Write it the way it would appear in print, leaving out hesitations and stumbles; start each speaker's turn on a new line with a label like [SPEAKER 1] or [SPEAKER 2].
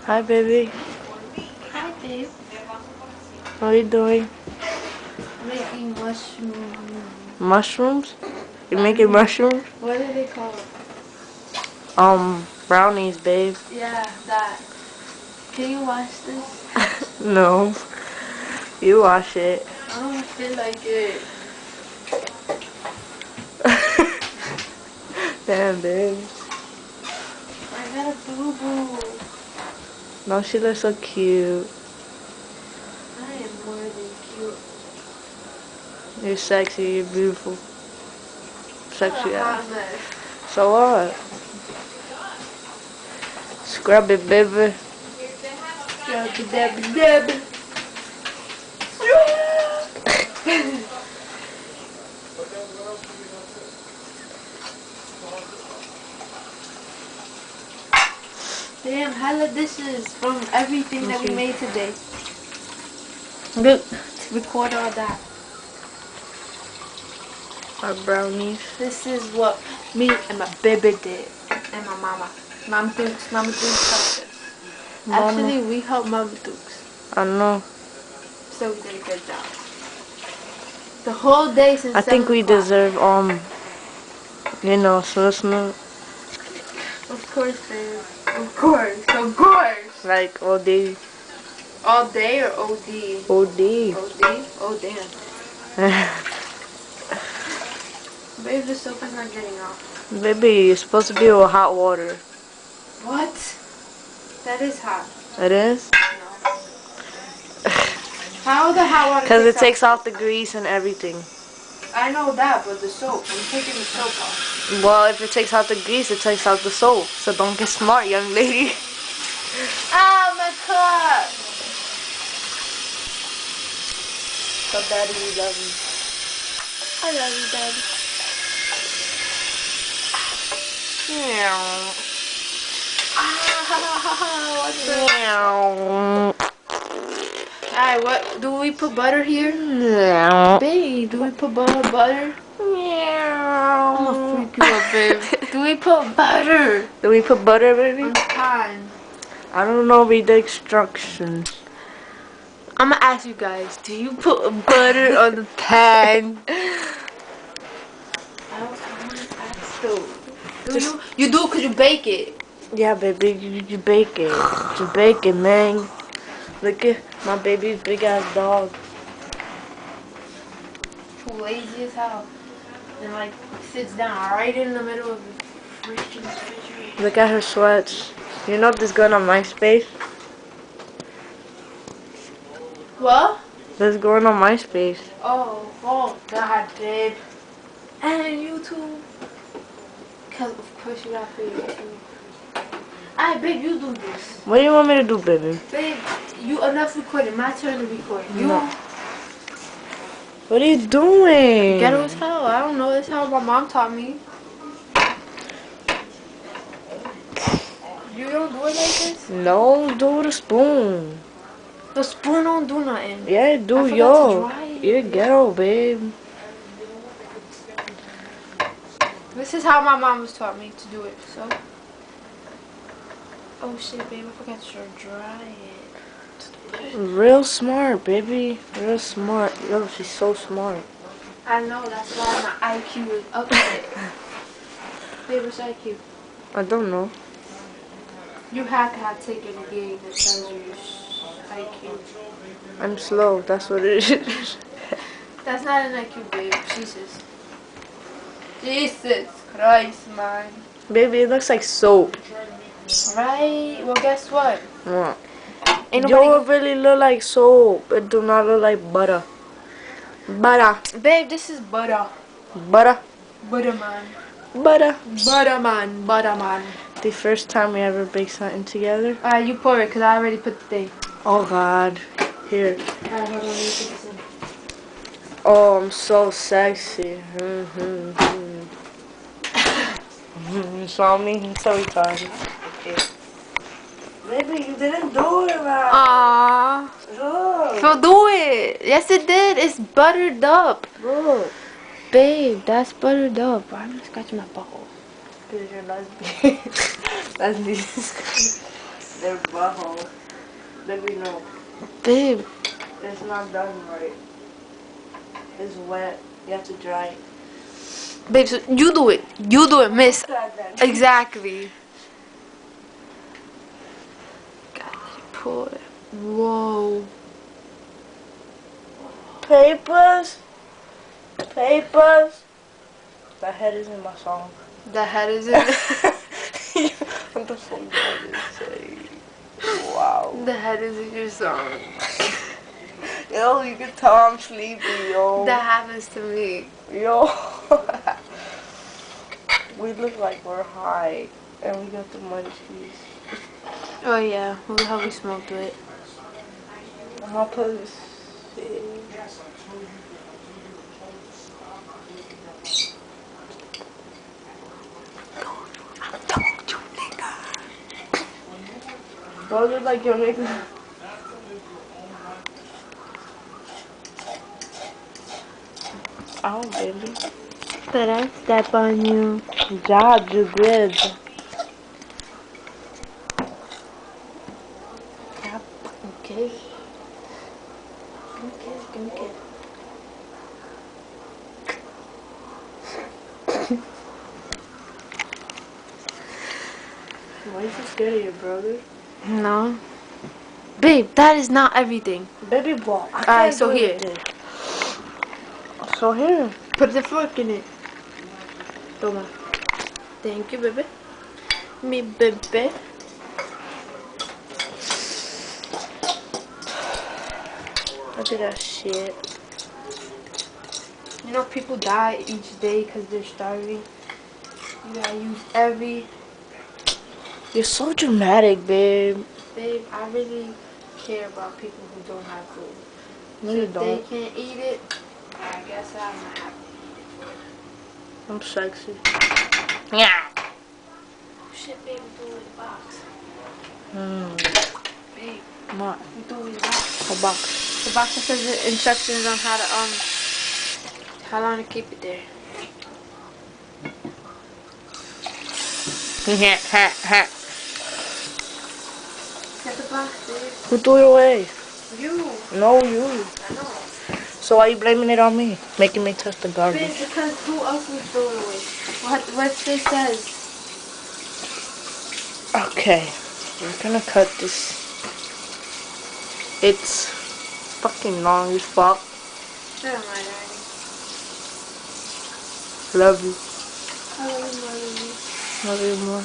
[SPEAKER 1] Hi, baby.
[SPEAKER 2] Hi, babe.
[SPEAKER 1] What are you doing?
[SPEAKER 2] Making mushroom.
[SPEAKER 1] Mushrooms? You're making mushrooms?
[SPEAKER 2] What are they called?
[SPEAKER 1] Brownies, babe.
[SPEAKER 2] Yeah, that. Can you wash this?
[SPEAKER 1] No. You wash it.
[SPEAKER 2] I don't feel like it.
[SPEAKER 1] Damn, babe.
[SPEAKER 2] I got a boo-boo.
[SPEAKER 1] No, she looks so cute.
[SPEAKER 2] I am more than cute.
[SPEAKER 1] You're sexy. You're beautiful. Sexy
[SPEAKER 2] A hot
[SPEAKER 1] ass.
[SPEAKER 2] mess.
[SPEAKER 1] So what? Scrub it, baby.
[SPEAKER 2] Deb. Damn, hella dishes from everything that we made today.
[SPEAKER 1] Good.
[SPEAKER 2] Record all that.
[SPEAKER 1] Our brownies.
[SPEAKER 2] This is what me and my baby did. And my mama. Mama Dukes helped us. Actually, we helped Mama Dukes.
[SPEAKER 1] I know.
[SPEAKER 2] So we did a good job. The whole day since
[SPEAKER 1] I think
[SPEAKER 2] 7
[SPEAKER 1] we
[SPEAKER 2] o'clock.
[SPEAKER 1] deserve, Smooth.
[SPEAKER 2] Of course, babe. Of course.
[SPEAKER 1] Like all day.
[SPEAKER 2] All day or OD?
[SPEAKER 1] OD.
[SPEAKER 2] OD? Oh, damn. Babe, the soap is not getting off.
[SPEAKER 1] Baby, you're supposed to be with hot water.
[SPEAKER 2] What? That is hot.
[SPEAKER 1] It is?
[SPEAKER 2] No. How the hot water?
[SPEAKER 1] Because it takes off the grease and everything.
[SPEAKER 2] I know that, but the soap. I'm taking the soap off.
[SPEAKER 1] Well, if it takes out the grease, it takes out the soap. So don't get smart, young lady.
[SPEAKER 2] Ah, my cup!
[SPEAKER 1] So daddy, we love you.
[SPEAKER 2] I love you, Daddy.
[SPEAKER 1] Meow.
[SPEAKER 2] Ah, what's that?
[SPEAKER 1] Meow.
[SPEAKER 2] Alright, what? Do we put butter here?
[SPEAKER 1] Meow.
[SPEAKER 2] Babe, do we put butter?
[SPEAKER 1] Meow.
[SPEAKER 2] I'm gonna freak you up, babe. Do we put butter?
[SPEAKER 1] Do we put butter, baby?
[SPEAKER 2] On the pan.
[SPEAKER 1] I don't know. Read the instructions.
[SPEAKER 2] I'm gonna ask you guys, do you put butter on the pan? I want to ask though. You do because you bake it.
[SPEAKER 1] Yeah, baby, you bake it. You bake it, man. Look at my baby's big ass dog.
[SPEAKER 2] Too lazy as hell. And like sits down right in the middle of the freaking refrigerator.
[SPEAKER 1] Look at her sweats. You know this going on MySpace?
[SPEAKER 2] What?
[SPEAKER 1] This going on MySpace.
[SPEAKER 2] Oh God, babe. And YouTube. Cause of course you got for YouTube. Alright, babe, you do this.
[SPEAKER 1] What do you want me to do, baby?
[SPEAKER 2] Babe, you enough recording. My turn to record. You.
[SPEAKER 1] No. What are you doing?
[SPEAKER 2] Ghetto as hell. I don't know. That's how my mom taught me. You don't do it like this?
[SPEAKER 1] No, do it with a spoon.
[SPEAKER 2] The spoon don't do nothing.
[SPEAKER 1] Yeah, do
[SPEAKER 2] I forgot
[SPEAKER 1] yo.
[SPEAKER 2] to dry it.
[SPEAKER 1] You're ghetto, babe.
[SPEAKER 2] This is how my mom was taught me to do it. So. Oh shit, babe! I forgot to dry it.
[SPEAKER 1] Real smart, baby. Real smart. Yo, she's so smart.
[SPEAKER 2] I know. That's why my IQ is up there. Babe, what's IQ?
[SPEAKER 1] I don't know.
[SPEAKER 2] You have to have taken a game that tells you your IQ.
[SPEAKER 1] I'm slow. That's what it is.
[SPEAKER 2] That's not an IQ, babe. Jesus. Jesus Christ, man.
[SPEAKER 1] Baby, it looks like soap.
[SPEAKER 2] Right? Well, guess what?
[SPEAKER 1] What?
[SPEAKER 2] Ain't
[SPEAKER 1] Yo,
[SPEAKER 2] nobody.
[SPEAKER 1] it really look like soap. It do not look like butter. Butter.
[SPEAKER 2] Babe, this is butter.
[SPEAKER 1] Butter.
[SPEAKER 2] Butter, man.
[SPEAKER 1] Butter.
[SPEAKER 2] Butter, man. Butter, man.
[SPEAKER 1] The first time we ever baked something together.
[SPEAKER 2] Alright, you pour it, because I already put the thing.
[SPEAKER 1] Oh, God. Here.
[SPEAKER 2] Alright, hold on. Let me put this in.
[SPEAKER 1] Oh, I'm so sexy. You saw me? I'm so retarded. Okay. Baby, you didn't do it right.
[SPEAKER 2] Aww.
[SPEAKER 1] Look.
[SPEAKER 2] So do it. Yes, it did. It's buttered up.
[SPEAKER 1] Look.
[SPEAKER 2] Babe, that's buttered up. Why am I scratching my butthole?
[SPEAKER 1] Because you're lesbian. That's disgusting. their butthole. Baby, no.
[SPEAKER 2] Babe.
[SPEAKER 1] It's not done right. It's wet. You have to dry it.
[SPEAKER 2] Babe, so you do it. You do it, miss.
[SPEAKER 1] That then.
[SPEAKER 2] Exactly. God, let it pour. Whoa.
[SPEAKER 1] Papers. Papers. That head is in my song.
[SPEAKER 2] The head is in.
[SPEAKER 1] What the fuck did I just say? Wow.
[SPEAKER 2] The head is in your song.
[SPEAKER 1] Yo, you can tell I'm sleepy, yo.
[SPEAKER 2] That happens to me.
[SPEAKER 1] Yo. We look like we're high. And we got the munchies.
[SPEAKER 2] Oh yeah, look how we smoked it.
[SPEAKER 1] I'll put this. Those are like your niggas. Oh, baby.
[SPEAKER 2] Did I step on you?
[SPEAKER 1] Yeah, you did.
[SPEAKER 2] Okay. Give me a kiss.
[SPEAKER 1] Why are you so scared of your brother?
[SPEAKER 2] No. Babe, that is not everything.
[SPEAKER 1] Baby ball.
[SPEAKER 2] Alright, so here.
[SPEAKER 1] So here.
[SPEAKER 2] Put the fork in it. Toma. Thank you, baby. Me, baby.
[SPEAKER 1] Look at that shit.
[SPEAKER 2] You know, people die each day because they're starving. You gotta use every...
[SPEAKER 1] You're so dramatic, babe.
[SPEAKER 2] Babe, I really care about people who don't have food.
[SPEAKER 1] No,
[SPEAKER 2] So
[SPEAKER 1] you
[SPEAKER 2] if
[SPEAKER 1] don't.
[SPEAKER 2] they can't eat it, I guess I'm not happy.
[SPEAKER 1] I'm sexy. Yeah.
[SPEAKER 2] Shit, babe, we threw away the box. Babe,
[SPEAKER 1] What?
[SPEAKER 2] we threw away the box.
[SPEAKER 1] A box.
[SPEAKER 2] The box that says the instructions on how long to keep it there. Get the box, babe.
[SPEAKER 1] Who threw it away?
[SPEAKER 2] You.
[SPEAKER 1] No, you.
[SPEAKER 2] I know.
[SPEAKER 1] So why you blaming it on me? Making me touch the garbage.
[SPEAKER 2] Babe, because who else would throw it away? What this says?
[SPEAKER 1] Okay. We're gonna cut this. It's fucking long as fuck.
[SPEAKER 2] Never mind, Daddy.
[SPEAKER 1] Love you.
[SPEAKER 2] I love you more than you.
[SPEAKER 1] Love you more.